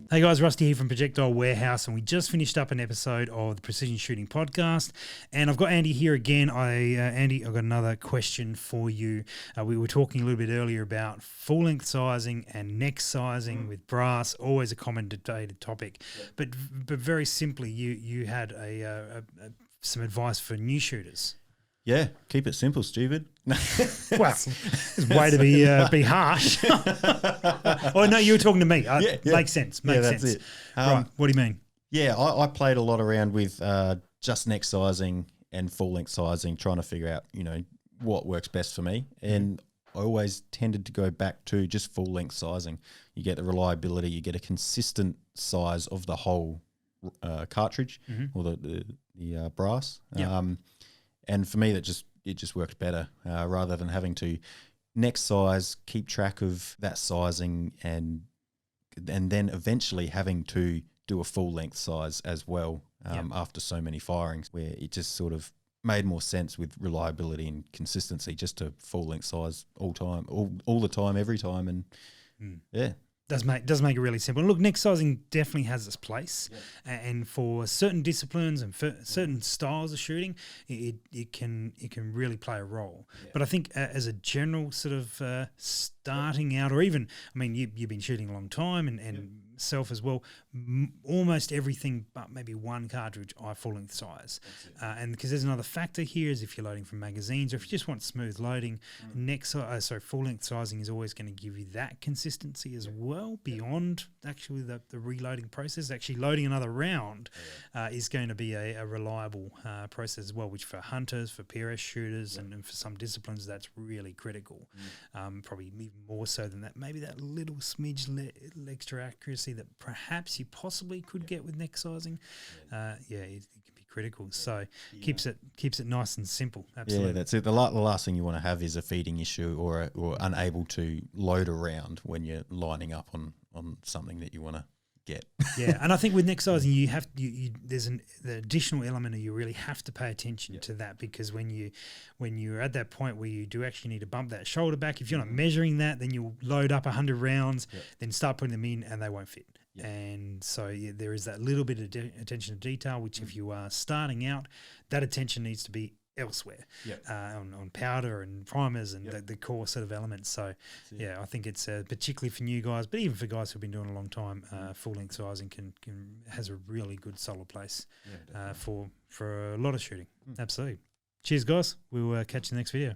Hey guys, Rusty here from Projectile Warehouse, and we just finished up an episode of the Precision Shooting Podcast, and I've got Andy here again. Andy, I've got another question for you. We were talking a little bit earlier about full-length sizing and neck sizing with brass, always a common debated topic. But very simply, you had some advice for new shooters. Yeah, keep it simple, stupid. Well, it's a way to be harsh. Oh, no, you were talking to me. Makes sense. Makes sense. That's it. Right, what do you mean? Yeah, I played a lot around with just neck sizing and full length sizing, trying to figure out, what works best for me. And I always tended to go back to just full length sizing. You get the reliability, you get a consistent size of the whole cartridge or the brass. Yep. And for me, it just worked better rather than having to neck size, keep track of that sizing, and then eventually having to do a full length size as well after so many firings, where it just sort of made more sense with reliability and consistency just to full length size all the time, every time, and Does make it really simple. And look, neck sizing definitely has its place, and for certain disciplines and for certain styles of shooting, it can really play a role. Yeah. But I think as a general sort of starting out, or even, I mean, you've been shooting a long time, and self as well, almost everything but maybe one cartridge I full length size. And because there's another factor here is if you're loading from magazines, or if you just want smooth loading, full length sizing is always going to give you that consistency as well, beyond actually the reloading process. Actually loading another round is going to be a reliable process as well, which for hunters, for PRS shooters, and for some disciplines, that's really critical. Probably even more so than that. Maybe that little smidge extra accuracy that perhaps you possibly could get with neck sizing, it can be critical. So keeps it nice and simple. Absolutely. Yeah, that's it. The last thing you want to have is a feeding issue or unable to load around when you're lining up on something that you want to get. Yeah, and I think with neck sizing, there's the additional element of you really have to pay attention to that, because when you're at that point where you do actually need to bump that shoulder back, if you're not measuring that, then you'll load up 100 rounds, then start putting them in and they won't fit. And so there is that little bit of attention to detail, which if you are starting out, that attention needs to be elsewhere, on powder and primers and the core sort of elements. So I think it's particularly for new guys, but even for guys who've been doing it a long time, full length sizing has a really good solid place for a lot of shooting. Absolutely. Cheers guys, we'll catch you in the next video.